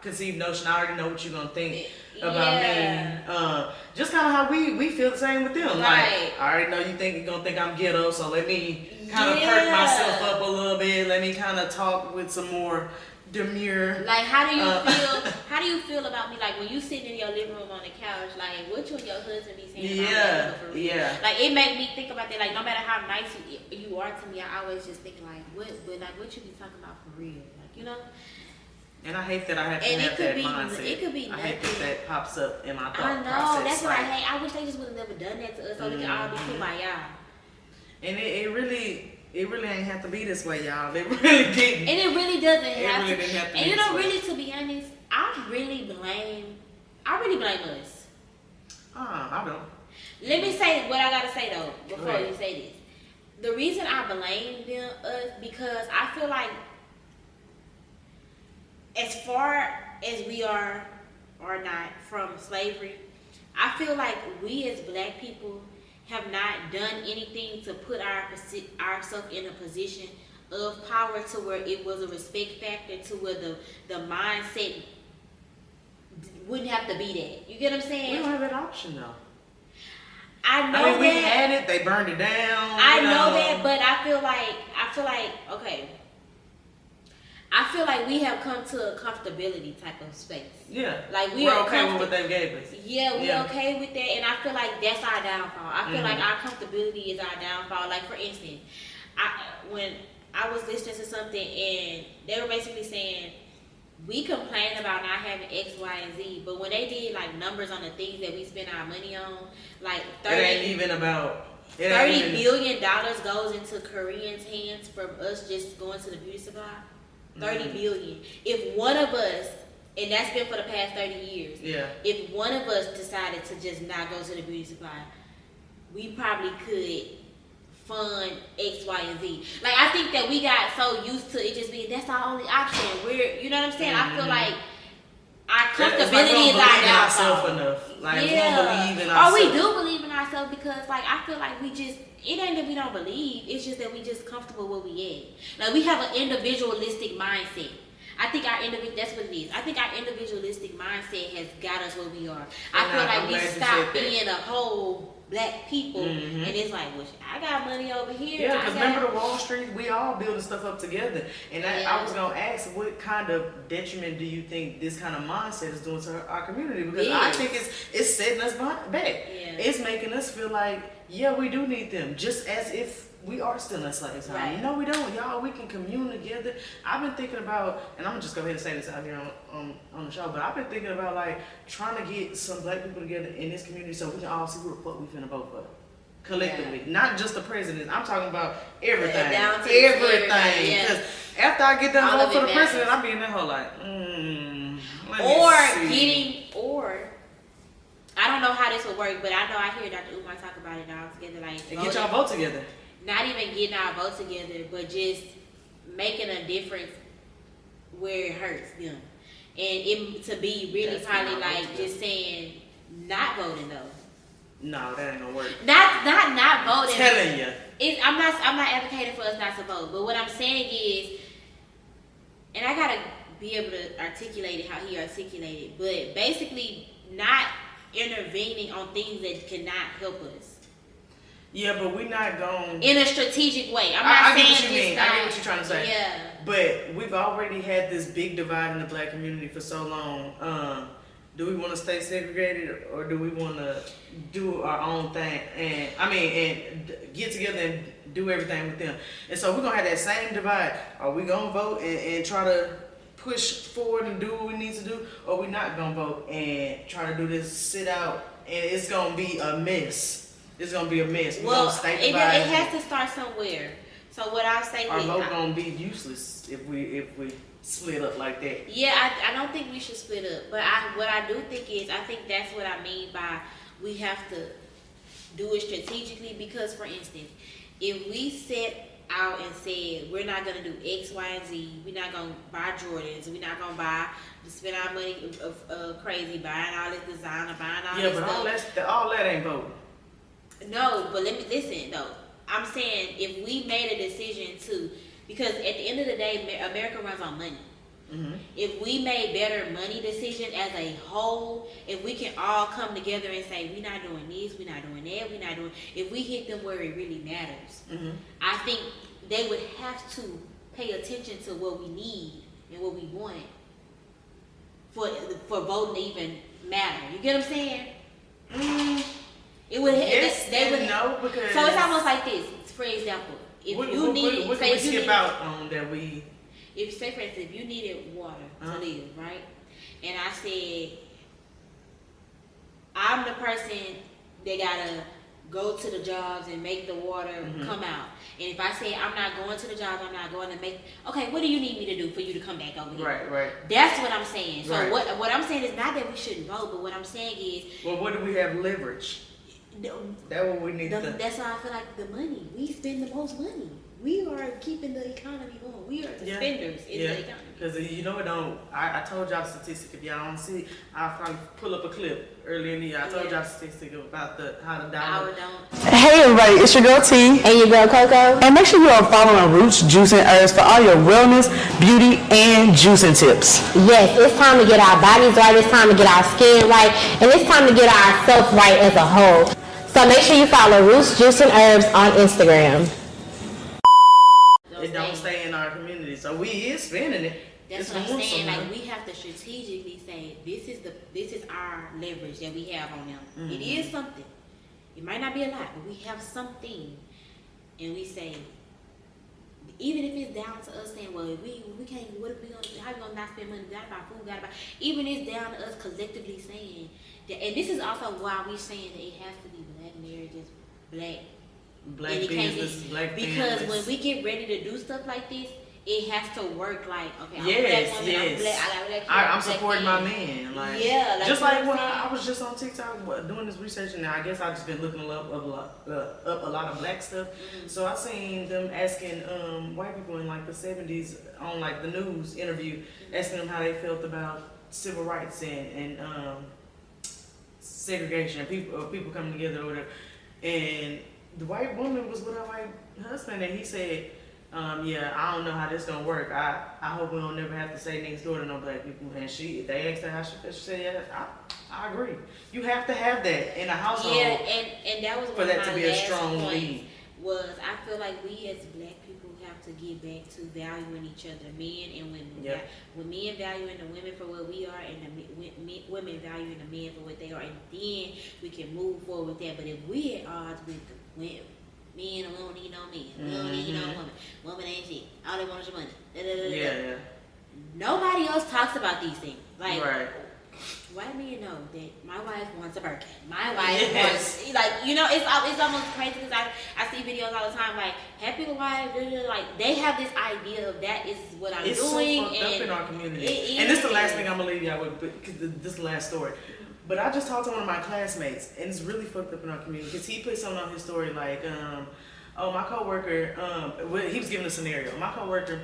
conceived notion. I already know what you're gonna think about me. Just kind of how we feel the same with them. Right. Like I already know you're gonna think I'm ghetto, so let me kind of perk myself up a little bit. Let me kind of talk with some more demure. Like how do you feel? How do you feel about me? Like when you sitting in your living room on the couch, like what you and your husband be saying about me? Yeah. Like it make me think about that. Like no matter how nice you are to me, I always just think like what you be talking about for real? Like you know. And I hate that I have to have that mindset. It could be nothing. I hate that pops up in my thought process. I know. That's what I hate. I wish they just would have never done that to us, so we could all be kumbaya. And it really ain't have to be this way, y'all. It really didn't. And it really doesn't have to. And you know, really, to be honest, I really blame us. I don't. Let me say what I gotta say though before you say this. The reason I blame us because I feel like, as far as we are or not from slavery, I feel like we as black people have not done anything to put ourselves in a position of power to where it was a respect factor, to where the mindset wouldn't have to be that. You get what I'm saying? We don't have that option though. I know we had it. They burned it down. I know that, but I feel like okay. I feel like we have come to a comfortability type of space. Yeah. Like we're okay with what they gave us. Yeah, we're okay with that, and I feel like that's our downfall. I feel like our comfortability is our downfall. Like for instance, when I was listening to something and they were basically saying we complain about not having X, Y, and Z, but when they did like numbers on the things that we spend our money on, like $30 billion goes into Koreans' hands from us just going to the beauty supply. 30 billion. If one of us, and that's been for the past 30 years, if one of us decided to just not go to the beauty supply, we probably could fund X, Y, and Z. Like I think that we got so used to it just being that's our only option. You know what I'm saying? I feel like our comfortability is our downfall. Like we don't believe in ourselves. We do believe in ourselves because like I feel like we just, it ain't that we don't believe, it's just that we just comfortable where we at. Like we have an individualistic mindset. I think that's what it is. I think our individualistic mindset has got us where we are. I feel like we stopped being a whole black people, and it's like, well, I got money over here. Yeah, because remember the Wall Street, we all building stuff up together. And I was going to ask, what kind of detriment do you think this kind of mindset is doing to our community? Because I think it's setting us back. Yeah. It's making us feel like, yeah, we do need them, just as if we are still in slaves. Right. No, we don't. Y'all, we can commune together. I've been thinking about, and I'm going to just go ahead and say this out here on the show, but I've been thinking about like trying to get some black people together in this community so we can all see who the fuck we finna vote for. Collectively. Not just the president. I'm talking about everything. Everything. Because after I get done voting for the president, I'll be in that whole like, I don't know how this will work, but I know I hear Dr. Umar talk about it all together. Like, and get y'all vote together. Not even getting our vote together, but just making a difference where it hurts them. And it to be really probably like just saying not voting though. No, that ain't gonna work. Not voting. Telling you. I'm not advocating for us not to vote, but what I'm saying is, and I gotta be able to articulate it how he articulated, but basically not intervening on things that cannot help us. Yeah, but we're not going in a strategic way. I get what you mean. I get what you're trying to say. Yeah. But we've already had this big divide in the black community for so long. Do we want to stay segregated, or do we want to do our own thing and get together and do everything with them? And so we're gonna have that same divide. Are we gonna vote and try to push forward and do what we need to do, or we not gonna vote and try to do this sit out and it's gonna be a mess? It's gonna be a mess. It has to start somewhere. So what I say our is vote gonna be useless if we split up like that. Yeah, I don't think we should split up. But what I do think is, I think that's what I mean by we have to do it strategically. Because, for instance, if we set out and said we're not gonna do X, Y, and Z, we're not gonna buy Jordans, we're not gonna spend our money crazy buying all this designer, buying all this stuff. Yeah, but all that ain't voting. No, but let me listen though. I'm saying if we made a decision to, because at the end of the day, America runs on money. Mm-hmm. If we made better money decisions as a whole, if we can all come together and say we're not doing this, we're not doing that, we're not doing, if we hit them where it really matters, mm-hmm. I think they would have to pay attention to what we need and what we want for voting to even matter. You get what I'm saying? It would. Yes, they would know because. So it's almost like this. For example, if you needed, what can we skip out on that we? If say for instance, if you needed water to live, right? And I said, I'm the person that gotta go to the jobs and make the water come out. And if I say I'm not going to the job, I'm not going to make. Okay, what do you need me to do for you to come back over here? Right. That's what I'm saying. So right. what I'm saying is not that we shouldn't vote, but what I'm saying is. Well, what do we have leverage? That's what we need. That's why I feel like the money. We spend the most money. We are keeping the economy going. We are the spenders in the economy. Because you know it don't. I told y'all the statistic. If y'all don't see, I'll probably pull up a clip earlier in the year. I told y'all the statistic about how the dollar. Hey everybody, it's your girl T. And your girl Coco. And make sure you are following Roots, Juice, and Herbs for all your wellness, beauty, and juicing tips. Yes, it's time to get our bodies right. It's time to get our skin right. And it's time to get ourselves right as a whole. So make sure you follow Roots, Juice, and Herbs on Instagram. It don't stay in our community, so we is spending it. That's what I'm saying. Like we have to strategically say this is our leverage that we have on them. Mm-hmm. It is something. It might not be a lot, but we have something, and we say, even if it's down to us saying, well, we can't. What if we gonna? How we gonna not spend money? We gotta buy food. We gotta buy. Even it's down to us collectively saying that, and this is also why we're saying that it has to be black marriages, black businesses, black because families. when we get ready to do stuff like this, it has to work like, okay, I'm yes, black woman, yes. I'm black, I got black kids, I'm supporting my man. Like, yeah, like just like when I was just on TikTok doing this research, and I guess I've just been looking up a lot of black stuff. Mm-hmm. So I seen them asking white people in like the 70s on like the news interview, asking them how they felt about civil rights and segregation, people coming together or whatever. And the white woman was with her white husband, and he said, yeah, I don't know how this gonna work. I hope we don't never have to say next door to no black people. And they asked her how she said, yeah, I agree. You have to have that in a household. Yeah, and that was for that to be a strong lead. Was I feel like we as black people have to get back to valuing each other, men and women. Yep. With men valuing the women for what we are, and the women valuing the men for what they are, and then we can move forward with that. But if we at odds with the women, men and we don't need no men, we don't need no woman. Woman ain't shit. All they want is your money. Yeah. Nobody else talks about these things. Like, right. White men know that my wife wants a Birkin. My wife wants, like, you know, it's almost crazy because I see videos all the time, like, happy wife, like, they have this idea of that is what I'm doing. It's so fucked up in our community. And this is the last thing I'm going to leave y'all with, because this is the last story. But I just talked to one of my classmates, and it's really fucked up in our community, because he put something on his story, like, my coworker, he was giving a scenario. My coworker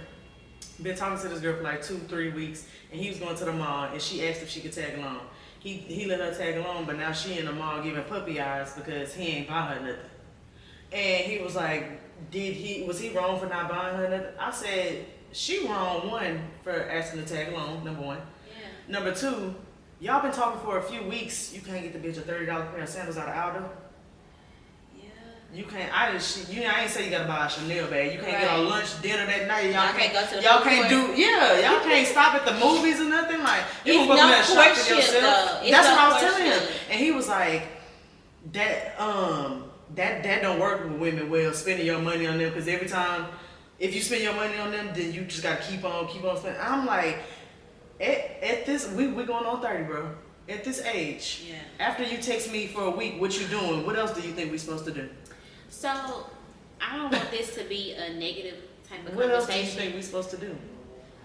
been talking to this girl for like 2-3 weeks, and he was going to the mall, and she asked if she could tag along. He let her tag along, but now she in the mall giving puppy eyes because he ain't buy her nothing. And he was like, was he wrong for not buying her nothing? I said, she wrong, one, for asking to tag along, number one. Yeah. Number two, y'all been talking for a few weeks, you can't get the bitch a $30 pair of sandals out of Aldo. You can't. I ain't say you gotta buy a Chanel bag. You can't get on lunch, dinner that night. Y'all can't go to the y'all can't do. Yeah, y'all can't stop at the movies or nothing. Like you gonna go to that shop for yourself. That's what I was telling him, and he was like, that don't work with women well. Spending your money on them, because every time if you spend your money on them, then you just gotta keep on spending. I'm like, at this we going on 30, bro. At this age, after you text me for a week, what you doing? What else do you think we supposed to do? So, I don't want this to be a negative type of what conversation. What else do you think we supposed to do?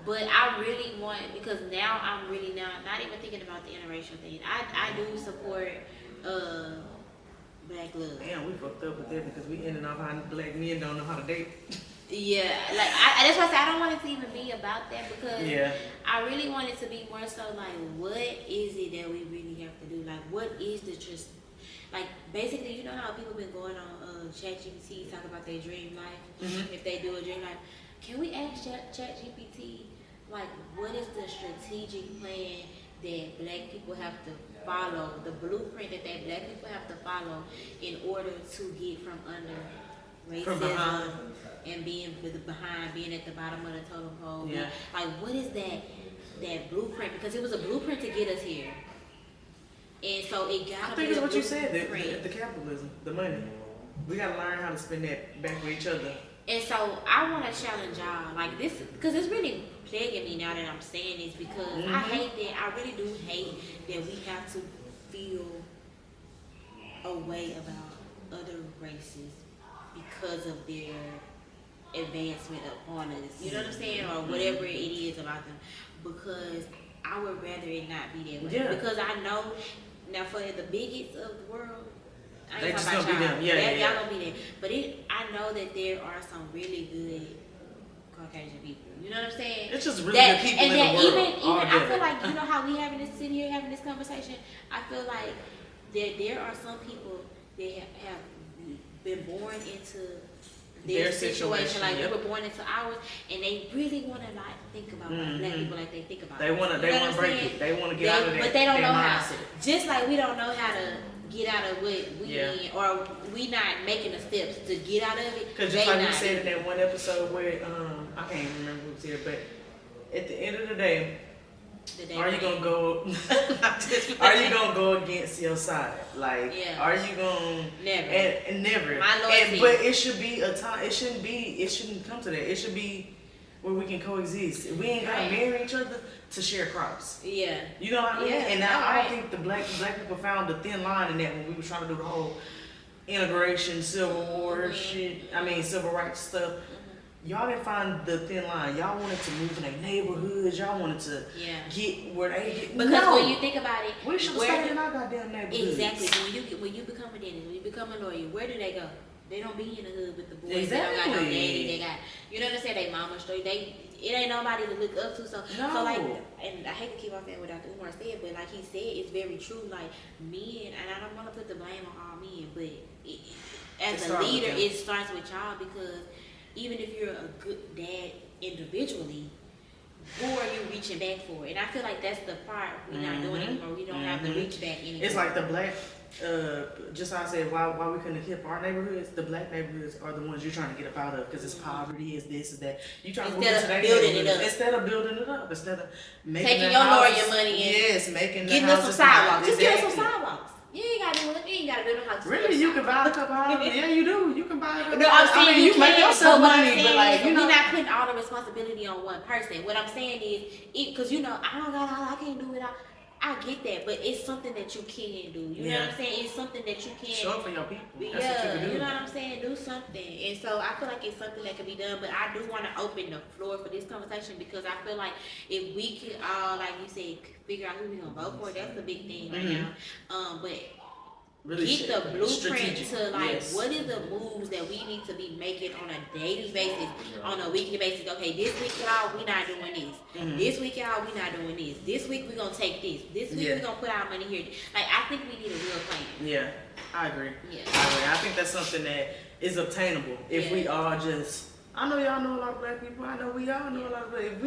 But I really want, because now I'm really not even thinking about the interracial thing. I do support black love. Damn, we fucked up with that because we ended up how black men don't know how to date. Yeah, like that's why I say I don't want it to even be about that, because I really want it to be more so like, what is it that we really have to do? Like, what is the trust? Like, basically, you know how people been going on ChatGPT talk about their dream life, if they do a dream life. Can we ask ChatGPT, like, what is the strategic plan that black people have to follow, the blueprint that black people have to follow in order to get from under racism and being behind, being at the bottom of the totem pole? Yeah. Like, what is that blueprint? Because it was a blueprint to get us here. And so it got. I think it's what you said, the capitalism, the money. We gotta learn how to spend that back with each other. And so I want to challenge y'all, like this, because it's really plaguing me now that I'm saying this, because I hate that. I really do hate that we have to feel a way about other races because of their advancement upon us. You know what I'm saying? Or whatever it is about them. Because I would rather it not be that way. Yeah. Because I know, now for the bigots of the world, I They ain't just talking gonna about be y'all. them. Y'all gonna be there. But I know that there are some really good Caucasian people. You know what I'm saying? It's just really good people in the world. Even I feel like, you know how we sitting here having this conversation, I feel like there are some people that have been born into their situation. Like, we were born into ours, and they really want to like think about black people like they think about They want to break it. They want to get out of that. But they don't know how. mindset. Just like we don't know how to get out of what we in, or we not making the steps to get out of it. Because just like we said in that one episode where I can't even remember who was here, but at the end of the day, are you gonna go? Are you gonna go against your side? Like, are you gonna never and never? My loyalty. But it should be a time. It shouldn't come to that. It should be where we can coexist. We ain't gotta marry each other to share crops. Yeah. You know what I mean? Yeah, and now I don't think the black people found the thin line in that when we were trying to do the whole integration, Civil War shit. I mean, civil rights stuff. Y'all didn't find the thin line. Y'all wanted to move in their neighborhoods. Y'all wanted to get where they get. Because when you think about it, we should have stayed in our goddamn neighborhoods. Exactly. When you become a dentist, when you become a lawyer, where do they go? They don't be in the hood with the boys. Exactly. They don't got no daddy. They got, you know what I'm saying? They mama straight. It ain't nobody to look up to. So like, and I hate to keep off that without the Umar said, but like he said, it's very true. Like, men, and I don't want to put the blame on all men, but as a leader, it starts with y'all, because even if you're a good dad individually, who are you reaching back for? And I feel like that's the part we're not doing anymore. We don't have to reach back anymore. It's like the black, just how I said, why we couldn't hit our neighborhoods, the black neighborhoods are the ones you're trying to get up out of, because it's poverty, it's this, it's that. You trying to move into that building it up. Instead of building it up, instead of making taking your lawyer money and making getting us some sidewalks. Just give us some sidewalks. You ain't gotta do it. You ain't gotta build a house. Really, you can buy a couple houses. Yeah, you do. You can buy a couple. No, I'm saying you make yourself money, but like, you know, we're not putting all the responsibility on one person. What I'm saying is, because you know, I don't got all, I can't do it all. I get that, but it's something that you can do. You know what I'm saying? It's something that you can. Show up for your people. That's yeah, what you can do. You know what I'm saying? Do something. And so I feel like it's something that can be done, but I do want to open the floor for this conversation, because I feel like if we could all, like you said, figure out who we're going to vote for, that's a big thing right now. But really get the blueprint to like, what is the moves that we need to be making on a daily basis, on a weekly basis. Okay, this week, y'all, we not doing this. This week, y'all, we not doing this. This week, we gonna take this. This week, we gonna put our money here. Like, I think we need a real plan. Yeah, I agree. Yeah. I agree. I think that's something that is obtainable if we all just. I know y'all know a lot of black people. I know we all know a lot of black.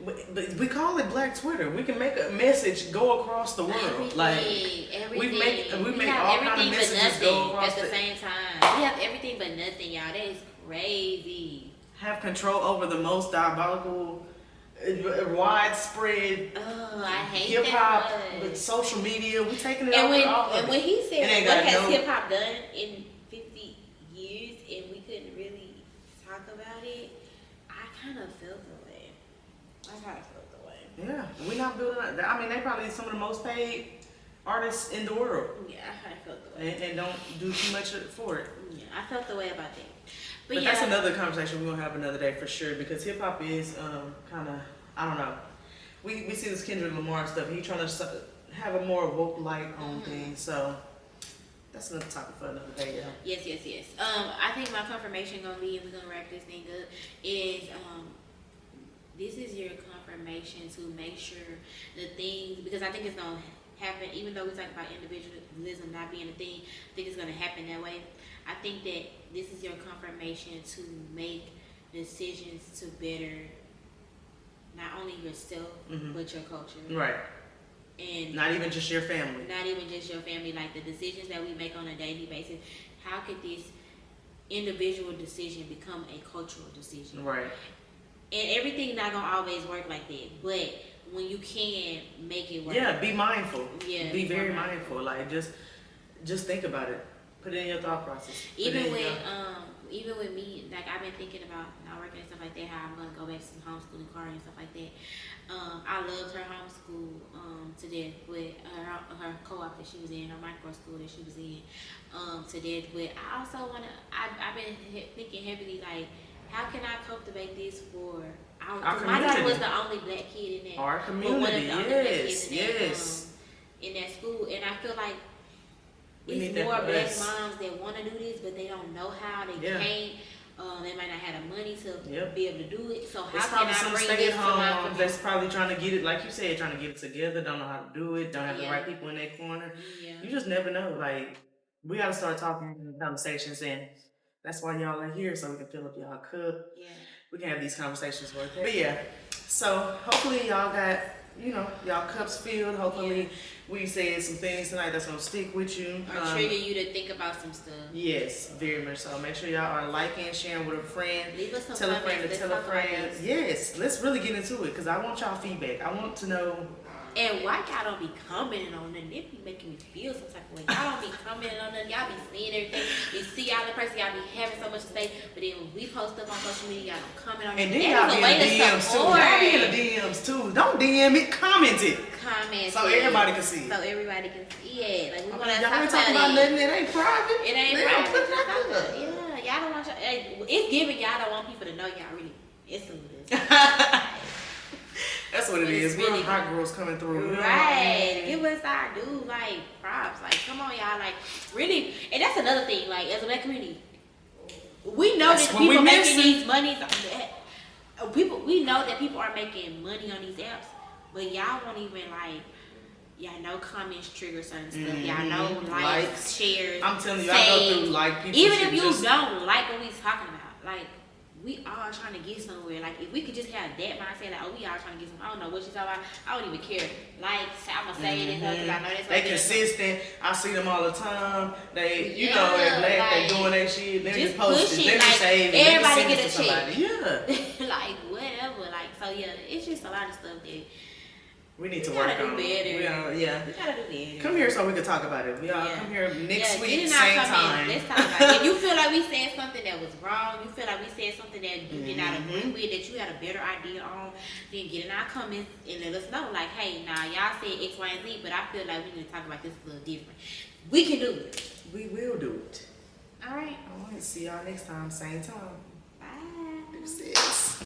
But we call it Black Twitter. We can make a message go across the world. Everything. We make have all kind of messages go across at the same time. We have everything but nothing, y'all. That is crazy. Have control over the most diabolical, widespread hip hop with social media. We taking it over. And when he said, "What has hip hop done in 50 years?" and we couldn't really talk about it, I kind of felt the way. Yeah, we're not building up. I mean, they probably some of the most paid artists in the world. Yeah, I kind of felt the way. And don't do too much for it. Yeah, I felt the way about that. But that's another conversation we're going to have another day for sure, because hip hop is kind of I don't know. We see this Kendrick Lamar stuff. He trying to have a more woke light on things. So that's another topic for another day, yeah. Yes. I think my confirmation gonna be, and we're gonna wrap this thing up, is this is your confirmation to make sure the things, because I think it's gonna happen, even though we talk about individualism not being a thing, I think it's gonna happen that way. I think that this is your confirmation to make decisions to better not only yourself, but your culture. Right. And not even just your family. Not even just your family. Like the decisions that we make on a daily basis, how could this individual decision become a cultural decision? Right. And everything not gonna always work like that, but when you can make it work. Yeah, be mindful. Yeah, be very mindful. Like just think about it. Put it in your thought process. Even with me, like I've been thinking about not working and stuff like that, how I'm gonna go back to some homeschooling Kari and stuff like that. I loved her homeschool to death with her co-op that she was in, her micro school that she was in to death. But I also I've been thinking heavily, like, how can I cultivate this for our community? My daughter was the only black kid in that. Our community, yes. In that school, and I feel like it's more black moms that want to do this, but they don't know how. They can't. They might not have the money to be able to do it. So how can I bring this to my community? That's probably trying to get it, like you said, trying to get it together. Don't know how to do it. Don't have the right people in their corner. Yeah. You just never know. Like, we gotta start talking in conversations, and that's why y'all are here, so we can fill up y'all cup. Yeah. We can have these conversations worth it. But yeah, so hopefully y'all got, y'all cups filled. Hopefully we said some things tonight that's gonna stick with you. Or trigger you to think about some stuff. Yes, very much so. Make sure y'all are liking, sharing with a friend. Leave us some tell comments. A friend to tell a friend. Yes, let's really get into it, because I want y'all feedback. I want to know. And why y'all don't be commenting on nothing? It be making me feel some type of way. Y'all don't be commenting on nothing. Y'all be seeing everything. You see y'all in person. Y'all be having so much to say. But then when we post up on social media, y'all don't comment on it. And then y'all be in the DMs too. Y'all be in the DMs too. Don't DM it. Comment it. Comment so everybody can see it. So everybody can see it. Like, we want to talk about nothing that ain't private. It ain't private. Yeah, y'all don't want y'all. It's giving y'all don't want people to know y'all really. It's a little. That's what it is. We're hot girls coming through. Right. Give us our due, like, props. Like, come on, y'all. Like, really. And that's another thing. Like, as a black community, we know that people making these monies. We know that people are making money on these apps, but y'all won't even, like, y'all know comments trigger certain stuff. Y'all know likes, shares. I'm telling you, I go through like people. Even if you don't like what we talking about, like, we all trying to get somewhere. Like, if we could just have that mindset, like, oh, we all trying to get somewhere. I don't know what she's talking about. I don't even care. Like, I'm gonna say this because I know that's they consistent. I see them all the time. They, they're black. Like, they doing their shit. They're just posting. They're just saving. Everybody get a check. Yeah. Like, whatever. Like, so yeah, it's just a lot of stuff that we need to work on. We gotta do better. Come here so we can talk about it. We all come here next week, same time. Let's talk about it. If you feel like we said something that was wrong, you feel like we said something that you did not agree with, that you had a better idea on, then get in our comments and let us know. Like, hey, nah, y'all said X, Y, and Z, but I feel like we need to talk about this a little different. We can do it. We will do it. All right. See y'all next time, same time. Bye. Deuces.